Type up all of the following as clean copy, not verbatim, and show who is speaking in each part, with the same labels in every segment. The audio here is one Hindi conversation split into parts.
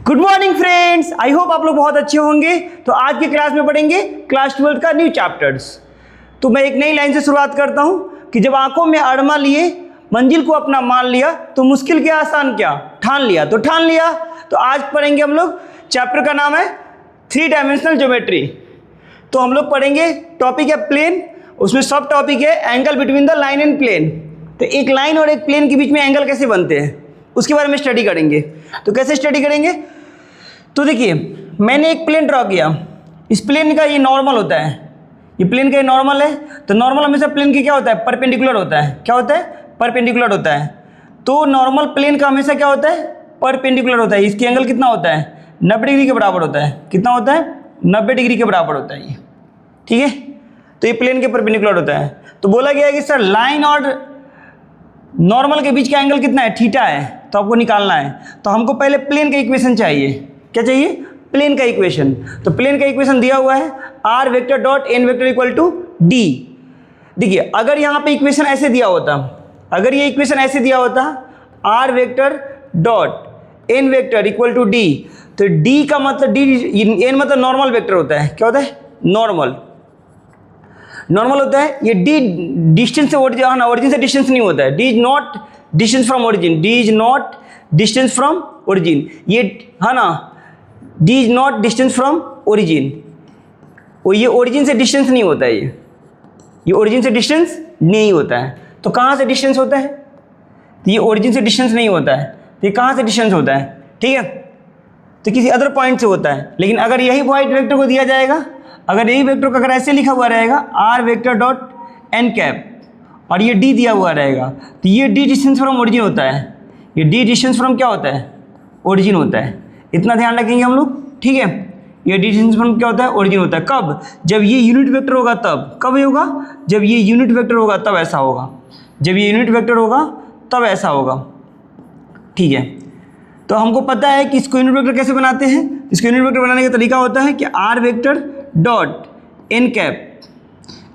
Speaker 1: Good morning friends, I hope आप लोग बहुत अच्छे होंगे। तो आज की क्लास में पढ़ेंगे क्लास 12 का न्यू चैप्टर्स। तो मैं एक नई लाइन से शुरुआत करता हूँ कि जब आंखों में अरमा लिए मंजिल को अपना मान लिया तो मुश्किल क्या आसान क्या ठान लिया। तो ठान लिया। तो आज पढ़ेंगे हम लोग, चैप्टर का नाम है 3 डायमेंशनल ज्योमेट्री। तो हम लोग पढ़ेंगे, टॉपिक है प्लेन, उसमें सब टॉपिक है angle between the line and plane. तो एक लाइन और एक प्लेन के बीच में एंगल कैसे बनते हैं उसके बारे में स्टडी करेंगे। तो कैसे स्टडी करेंगे, तो देखिए मैंने एक प्लेन ड्रॉ किया। इस प्लेन का ये नॉर्मल होता है, ये प्लेन का ये नॉर्मल है। तो नॉर्मल हमेशा प्लेन की क्या होता है, परपेंडिकुलर होता है। क्या होता है, परपेंडिकुलर होता है। तो नॉर्मल प्लेन का हमेशा क्या होता है, परपेंडिकुलर होता है। इसकी एंगल कितना होता है, 90 डिग्री के बराबर होता है। कितना होता है, 90 डिग्री के बराबर होता है ये, ठीक है। तो ये प्लेन के परपेंडिकुलर होता है। तो बोला गया है कि सर लाइन और नॉर्मल के बीच का एंगल कितना है, थीटा है। तो आपको निकालना है। तो हमको पहले प्लेन का इक्वेशन चाहिए। क्या चाहिए, प्लेन का इक्वेशन। तो प्लेन का इक्वेशन दिया हुआ है R vector dot N vector equal to D. देखिए अगर यहाँ पे इक्वेशन ऐसे दिया होता, अगर ये इक्वेशन ऐसे दिया होता R vector dot N vector equal to D, तो डी का मतलब डी, एन मतलब नॉर्मल वेक्टर होता है। क्या होता है, नॉर्मल, नॉर्मल होता है। ये डी डिस्टेंस से ओरिजिन से डिस्टेंस नहीं होता है। D is not distance from origin, D is not distance from origin, ये है ना, D is not distance from origin. और ये ओरिजिन से डिस्टेंस नहीं होता है, ये ओरिजिन से डिस्टेंस नहीं होता है। तो कहाँ से डिस्टेंस होता है, तो ये ओरिजिन से डिस्टेंस नहीं होता है। तो ये कहाँ से डिस्टेंस होता है, ठीक है, तो किसी अदर पॉइंट से होता है। लेकिन अगर यही वाइट वेक्टर को दिया जाएगा, अगर यही वेक्टर को अगर ऐसे लिखा हुआ रहेगा R vector dot N cap और ये डी दिया हुआ रहेगा, तो ये डी डिस्टेंस फ्रॉम ओरिजिन होता है। ये डी डिस्टेंस फ्रॉम क्या होता है, ओरिजिन होता है। इतना ध्यान रखेंगे हम लोग, ठीक है। ये डी डिस्टेंस फ्रॉम क्या होता है, ओरिजिन होता है। कब, जब ये यूनिट वेक्टर होगा तब। कब होगा, जब ये यूनिट वेक्टर होगा तब ऐसा होगा। जब ये यूनिट वेक्टर होगा तब ऐसा होगा, ठीक है। तो हमको पता है कि इसको यूनिट वेक्टर कैसे बनाते हैं। इसको यूनिट वेक्टर बनाने का तरीका होता है कि R vector dot N cap,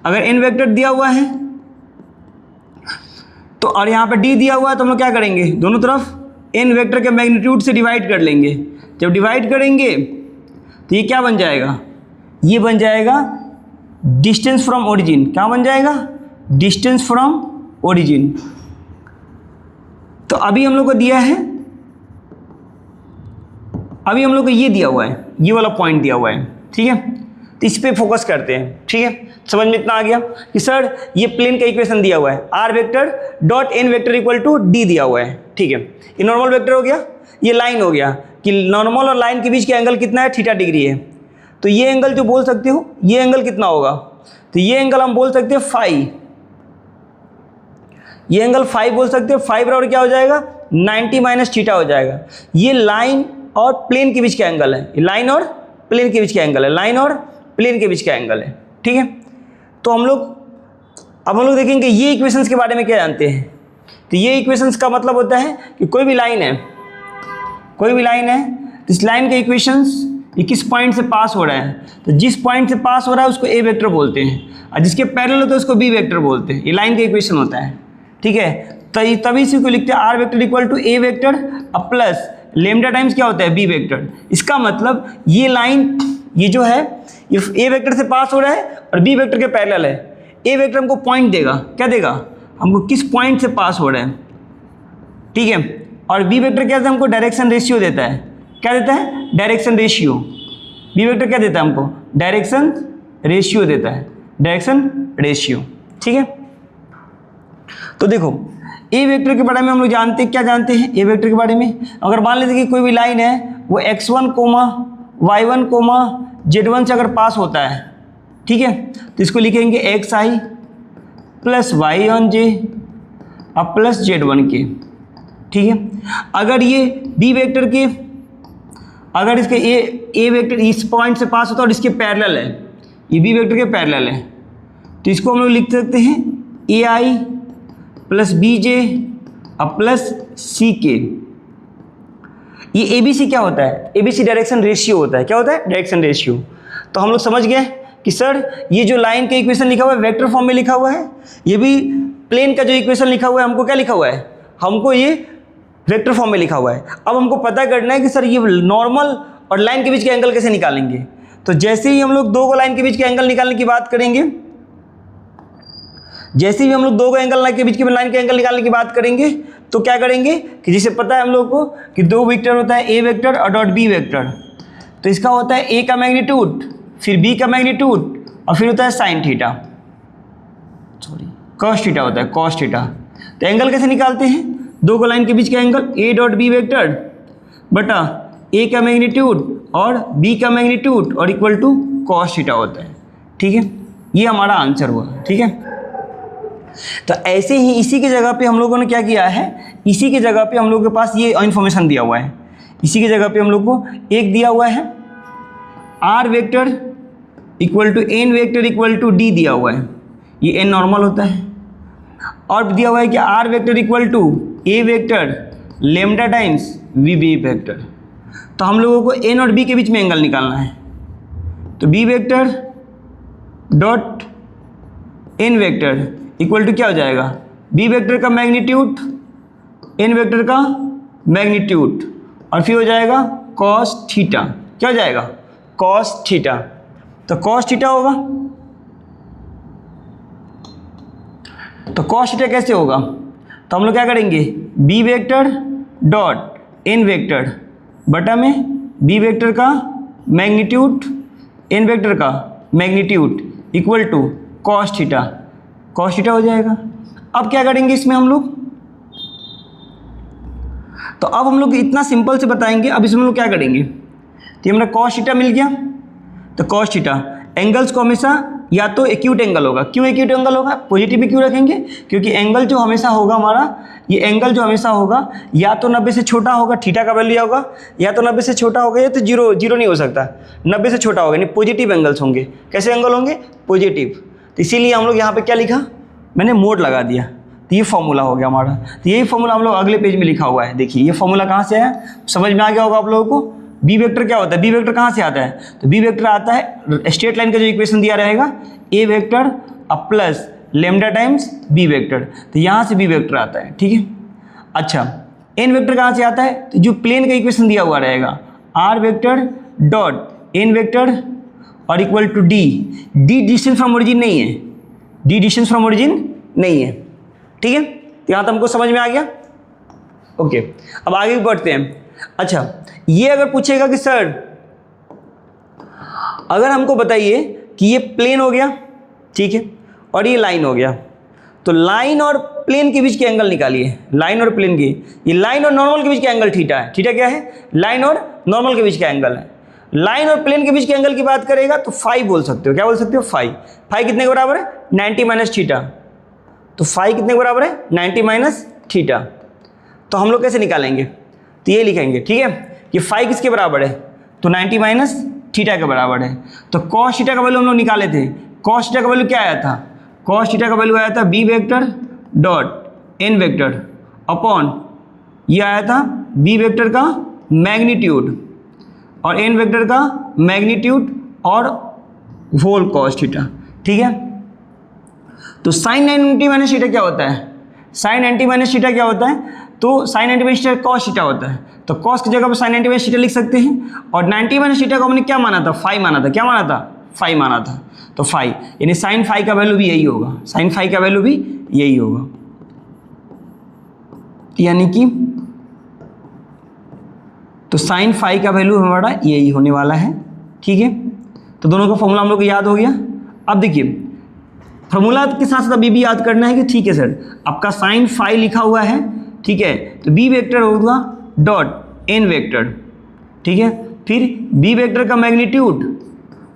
Speaker 1: अगर एन वेक्टर दिया हुआ है तो, और यहाँ पे डी दिया हुआ है, तो हम लोग क्या करेंगे, दोनों तरफ एन वेक्टर के मैग्नीट्यूड से डिवाइड कर लेंगे। जब डिवाइड करेंगे तो ये क्या बन जाएगा, ये बन जाएगा डिस्टेंस फ्रॉम ओरिजिन। क्या बन जाएगा, डिस्टेंस फ्रॉम ओरिजिन। तो अभी हम लोग को दिया है, अभी हम लोग को ये दिया हुआ है, ये वाला पॉइंट दिया हुआ है, ठीक है। तो इस पे फोकस करते हैं, ठीक है। समझ में इतना आ गया कि सर ये प्लेन का इक्वेशन दिया हुआ है R vector dot N vector equal to D दिया हुआ है, ठीक है। ये नॉर्मल वेक्टर हो गया, ये लाइन हो गया कि नॉर्मल और लाइन के बीच का एंगल कितना है, थीटा डिग्री है। तो ये एंगल जो बोल सकते हो, ये एंगल कितना होगा, तो ये एंगल हम बोल सकते हैं फाई। ये एंगल फाई बोल सकते हैं। फाई बराबर क्या हो जाएगा, 90 माइनस थीटा हो जाएगा। ये लाइन और प्लेन के बीच का एंगल है, ये लाइन और प्लेन के बीच का एंगल है, लाइन और प्लेन के बीच का एंगल है, ठीक है। तो हम लोग देखेंगे ये इक्वेशंस के बारे में क्या जानते हैं। तो ये इक्वेशंस का मतलब होता है कि कोई भी लाइन है, कोई भी लाइन है, तो इस लाइन के इक्वेशंस ये किस पॉइंट से पास हो रहा है। तो जिस पॉइंट से पास हो रहा है उसको ए वेक्टर बोलते हैं, और जिसके पैरेलल होता है उसको बी वेक्टर बोलते हैं। ये लाइन का इक्वेशन होता है, ठीक है। तो तभी इसी को लिखते हैं R vector equal to A vector अब प्लस लेमडा टाइम्स क्या होता है, बी वेक्टर। इसका मतलब ये लाइन, ये जो है ये ए वेक्टर से पास हो रहा है और बी वेक्टर के पैरेलल है। ए वेक्टर हमको पॉइंट देगा, क्या देगा, हमको किस पॉइंट से पास हो रहा है, ठीक है। और बी वेक्टर क्या देता है, हमको डायरेक्शन रेशियो देता है। क्या देता है, डायरेक्शन रेशियो। बी वेक्टर क्या देता है हमको, डायरेक्शन रेशियो देता है, डायरेक्शन रेशियो, ठीक है। तो देखो ए वेक्टर के बारे में हम लोग जानते हैं, क्या जानते हैं ए वेक्टर के बारे में। अगर मान लेते कि कोई भी लाइन है वो x1 coma y1 coma z1 से अगर पास होता है, ठीक है, तो इसको लिखेंगे xi प्लस y1j और प्लस z1 के, ठीक है। अगर ये बी वेक्टर के, अगर इसके ए वेक्टर इस पॉइंट से पास होता है और इसके पैरेलल है, ये बी वेक्टर के पैरेलल है, तो इसको हम लोग लिख सकते हैं ai प्लस bj और प्लस ck। ये ABC क्या होता है, ABC डायरेक्शन रेशियो होता है। क्या होता है, डायरेक्शन रेशियो। तो हम लोग समझ गए कि सर ये जो लाइन का इक्वेशन लिखा हुआ है वेक्टर फॉर्म में लिखा हुआ है, ये भी प्लेन का जो इक्वेशन लिखा हुआ है हमको क्या लिखा हुआ है, हमको ये वेक्टर फॉर्म में लिखा हुआ है। अब हमको पता करना है कि सर ये नॉर्मल और लाइन के बीच के एंगल कैसे निकालेंगे। तो जैसे ही हम लोग दो को लाइन के बीच के एंगल निकालने की बात करेंगे, जैसे भी हम लोग दो को एंगल के बीच के लाइन के एंगल निकालने की बात करेंगे तो क्या करेंगे कि जिसे पता है हम लोग को कि दो वेक्टर होता है ए वेक्टर और डॉट बी वेक्टर। तो इसका होता है ए का मैग्नीट्यूड, फिर बी का मैग्नीट्यूड, और फिर होता है sine theta, sorry cos theta होता है, कॉस थीटा। तो एंगल कैसे निकालते हैं, दो को लाइन के बीच का angle A dot B vector बटा ए का मैग्नीट्यूड और बी का मैग्नीट्यूड और इक्वल टू कॉस थीटा होता है। ठीक है, ये हमारा आंसर हुआ। ठीक है, तो ऐसे ही इसी की जगह पे हम लोगों ने क्या किया है, इसी की जगह पे हम लोगों के पास ये इन्फॉर्मेशन दिया हुआ है। इसी की जगह पे हम लोग को एक दिया हुआ है R vector equal to N vector equal to D दिया हुआ है, ये एन नॉर्मल होता है। और दिया हुआ है कि R vector equal to A vector lambda times V B vector. तो हम लोगों को एन और बी के बीच में एंगल निकालना है। तो B vector dot N vector equal to क्या हो जाएगा, बी वेक्टर का मैग्नीट्यूड एन वेक्टर का मैग्नीट्यूड और फिर हो जाएगा कॉस थीटा। क्या हो जाएगा, कॉस थीटा। तो कॉस थीटा होगा, तो कॉस थीटा कैसे होगा, तो हम लोग क्या करेंगे, B vector dot N vector बटा में बी वेक्टर का मैग्नीट्यूड एन वेक्टर का magnitude equal to cos theta, cos theta हो जाएगा। अब क्या करेंगे इसमें हम लोग, तो अब हम लोग इतना सिंपल से बताएंगे। अब इसमें हम लोग क्या करेंगे, तो ये हमारा कॉस थीटा मिल गया। तो कॉस थीटा एंगल्स को हमेशा या तो एक्यूट एंगल होगा, क्यों एक्यूट एंगल होगा, पॉजिटिव भी क्यों रखेंगे, क्योंकि एंगल जो हमेशा होगा हमारा, ये एंगल जो हमेशा होगा या तो 90 से छोटा होगा, थीटा का वैल्यू होगा, या तो 90 से छोटा होगा, या तो जीरो नहीं हो सकता, 90 से छोटा होगा, यानी पॉजिटिव एंगल्स होंगे। कैसे एंगल होंगे, पॉजिटिव। तो इसीलिए हम लोग यहाँ पे क्या लिखा, मैंने मोड लगा दिया। तो ये फॉर्मूला हो गया हमारा। तो यही फॉर्मूला हम लोग अगले पेज में लिखा हुआ है। देखिए ये फॉर्मूला कहाँ से आया, समझ में आ गया होगा आप लोगों को। बी वेक्टर क्या होता है, बी वेक्टर कहाँ से आता है, तो बी वेक्टर आता है स्ट्रेट लाइन का जो इक्वेशन दिया रहेगा, ए वेक्टर अब plus lambda times B vector. तो यहाँ से बी वेक्टर आता है। ठीक है, अच्छा एन वेक्टर कहाँ से आता है, तो जो प्लेन का इक्वेशन दिया हुआ रहेगा, R vector dot N vector और equal to D. D distance from origin नहीं है, डी डिस्टेंस फ्रॉम ओरिजिन नहीं है। ठीक है, तो यहाँ तो हमको समझ में आ गया। ओके, अब आगे भी बढ़ते हैं। अच्छा, ये अगर पूछेगा कि सर अगर हमको बताइए कि ये प्लेन हो गया, ठीक है, और ये लाइन हो गया, तो लाइन और प्लेन के बीच के एंगल निकालिए। लाइन और प्लेन की, ये लाइन और नॉर्मल के बीच का एंगल थीटा है। थीटा क्या है, लाइन और नॉर्मल के बीच का एंगल है। लाइन और प्लेन के बीच के एंगल की बात करेगा तो फाई बोल सकते हो। क्या बोल सकते हो, फाई। फाई कितने के बराबर है, 90 माइनस थीटा। तो फाई कितने के बराबर है, 90 माइनस थीटा। तो हम लोग कैसे निकालेंगे, तो ये लिखेंगे। ठीक है, ये फाई किसके बराबर है, तो 90 माइनस थीटा के बराबर है। तो कॉस थीटा का वैल्यू हम लोग निकाले थे। कॉस थीटा का वैल्यू क्या आया था, कॉस थीटा का वैल्यू आया था B vector dot N vector upon ये आया था बी वेक्टर का मैग्नीट्यूड और एन वेक्टर का मैग्नीट्यूड और होल कॉस थीटा। ठीक है, तो साइन 90 माइनस थीटा क्या होता है, साइन 90 माइनस थीटा क्या होता है, तो sine 90 minus theta cos theta होता है। तो कॉस की जगह पर साइन 90 माइनस थीटा लिख सकते हैं। और 90 माइनस थीटा को हमने क्या माना था, फाई माना था। क्या माना था, फाई माना था। तो फाई यानी साइन फाई का वैल्यू भी यही होगा, साइन फाई का वैल्यू भी यही होगा, यानी कि तो साइन फाई का वैल्यू हमारा यही होने वाला है। ठीक है, तो दोनों का फॉर्मूला हम लोग को याद हो गया। अब देखिए फॉर्मूला के साथ साथ अभी भी याद करना है कि ठीक है सर आपका साइन फाई लिखा हुआ है, ठीक है, तो बी वेक्टर होगा डॉट एन वेक्टर। ठीक है, फिर बी वेक्टर का मैग्नीट्यूड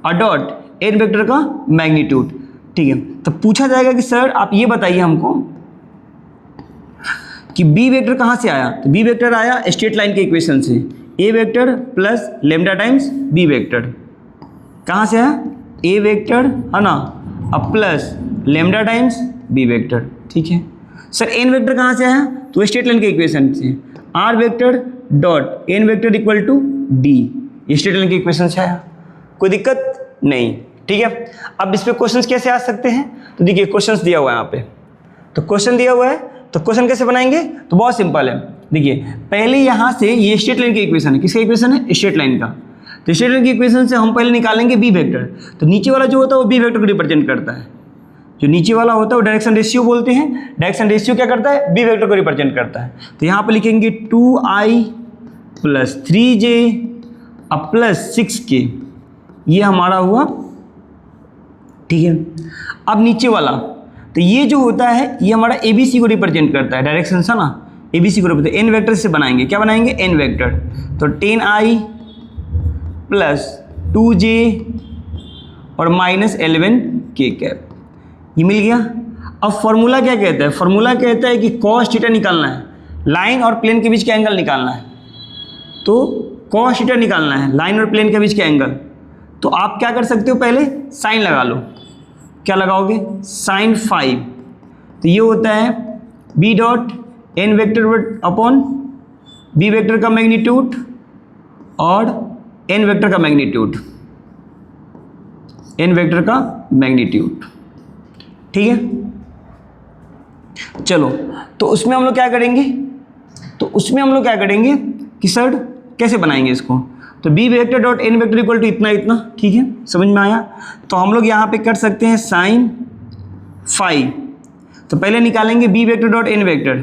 Speaker 1: और डॉट एन वेक्टर का मैग्नीट्यूड। ठीक है, तो पूछा जाएगा कि सर आप ये बताइए हमको कि बी वेक्टर कहाँ से आया, तो बी वेक्टर आया स्ट्रेट लाइन के इक्वेशन से, A vector plus lambda times B vector. कहाँ से आया, ए वेक्टर है ना, अब plus lambda times B vector. ठीक है सर, एन वेक्टर कहाँ से आया, तो स्ट्रेट लाइन के इक्वेशन से, R vector dot N vector equal to D, straight line के इक्वेशन से आया, कोई दिक्कत नहीं। ठीक है, अब इस पे क्वेश्चंस कैसे आ सकते हैं, तो देखिए क्वेश्चंस दिया हुआ है यहाँ पे, तो क्वेश्चन दिया हुआ है, तो क्वेश्चन कैसे बनाएंगे, तो बहुत सिंपल है। देखिए पहले यहाँ से ये स्ट्रेट लाइन की इक्वेशन है, किसका इक्वेशन है? स्ट्रेट लाइन का। तो स्ट्रेट लाइन की इक्वेशन से हम पहले निकालेंगे बी वेक्टर। तो नीचे वाला जो होता है वो बी वेक्टर को रिप्रेजेंट करता है, जो नीचे वाला होता है वो डायरेक्शन रेशियो बोलते हैं। डायरेक्शन रेशियो क्या करता है? बी वेक्टर को रिप्रेजेंट करता है। तो यहाँ पर लिखेंगे 2i प्लस 3j अब प्लस 6k, ये हमारा हुआ, ठीक है। अब नीचे वाला, तो ये जो होता है ये हमारा ABC को रिप्रेजेंट करता है, डायरेक्शन था ना, ABC को रिप्रेजेंट। एन वेक्टर से बनाएंगे, क्या बनाएंगे? N vector. तो 10i प्लस 2j और माइनस 11k कैप, ये मिल गया। अब फॉर्मूला क्या कहता है? फॉर्मूला कहता है कि cos थीटा निकालना है, लाइन और प्लेन के बीच का एंगल निकालना है। तो cos थीटा निकालना है, लाइन और प्लेन के बीच का एंगल। तो आप क्या कर सकते हो? पहले साइन लगा लो। क्या लगाओगे? साइन 5। तो ये होता है B dot N vector upon B vector का मैग्नीट्यूड और एन वेक्टर का मैग्नीट्यूड, एन वेक्टर का मैग्नीट्यूड, ठीक है। चलो, तो उसमें हम लोग क्या करेंगे? कि सर कैसे बनाएंगे इसको? तो B vector dot N vector equal to इतना इतना, ठीक है, समझ में आया। तो हम लोग यहाँ पे कर सकते हैं साइन 5। तो पहले निकालेंगे B vector dot N vector,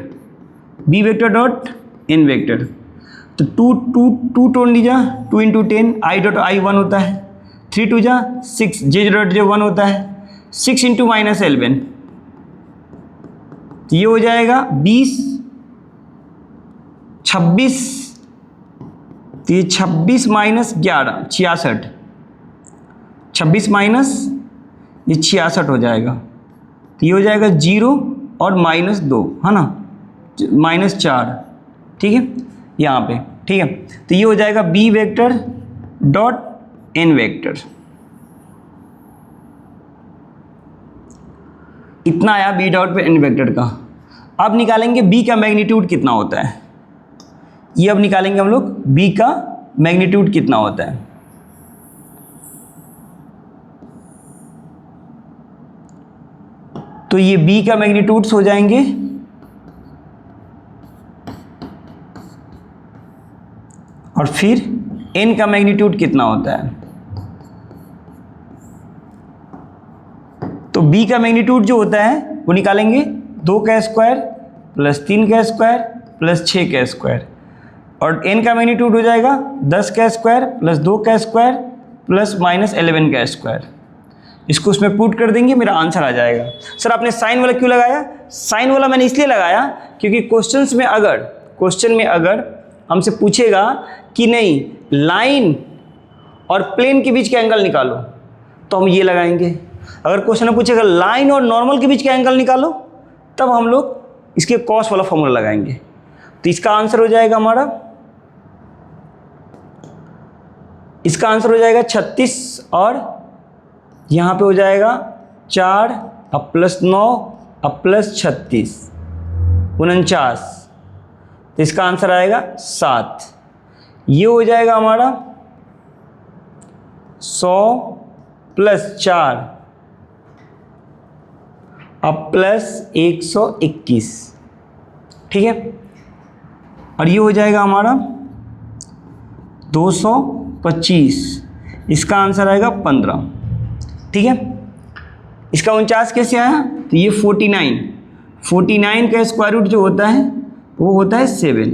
Speaker 1: B vector dot N vector. तो 2 टोन जा 2 इंटू 10, आई डॉट आई 1 होता है, 3 2 जा 6, जे डॉट जे 1 होता है, 6 इंटू माइनस 11, तो ये हो जाएगा 20, 26, तो ये 26 माइनस 11 66, 26 माइनस ये 66 हो जाएगा। तो ये हो जाएगा 0 और माइनस 2, है ना, माइनस 4, ठीक है, यहाँ पे, ठीक है। तो ये हो जाएगा B vector dot N vector, इतना आया बी डॉट पे एन वेक्टर का। अब निकालेंगे बी का मैग्नीट्यूड कितना होता है, ये अब निकालेंगे हम लोग बी का मैग्नीट्यूड कितना होता है। तो ये बी का मैग्नीट्यूड्स हो जाएंगे और फिर एन का मैग्नीट्यूड कितना होता है। तो बी का मैग्नीट्यूड जो होता है वो निकालेंगे 2 का स्क्वायर प्लस 3 का स्क्वायर प्लस 6 का स्क्वायर, और एन का मैग्नीट्यूड हो जाएगा 10 का स्क्वायर प्लस 2 का स्क्वायर प्लस माइनस 11 का स्क्वायर। इसको उसमें पुट कर देंगे, मेरा आंसर आ जाएगा। सर आपने साइन वाला क्यों लगाया? साइन वाला मैंने इसलिए लगाया क्योंकि क्वेश्चन में अगर हमसे पूछेगा कि नहीं लाइन और प्लेन के बीच का एंगल निकालो, तो हम ये लगाएंगे। अगर क्वेश्चन में पूछेगा लाइन और नॉर्मल के बीच का एंगल निकालो, तब हम लोग इसके कॉस वाला फॉर्मूला लगाएंगे। तो इसका आंसर हो जाएगा हमारा, इसका आंसर हो जाएगा 36 और यहाँ पे हो जाएगा 4 अब प्लस 9 अब प्लस 36 49, तो इसका आंसर आएगा 7। ये हो जाएगा हमारा 100 प्लस 4 अब प्लस 121, ठीक है। और ये हो जाएगा हमारा 225, इसका आंसर आएगा 15, ठीक है। इसका 49 कैसे आया? तो ये 49 का स्क्वायर रूट जो होता है वो होता है 7।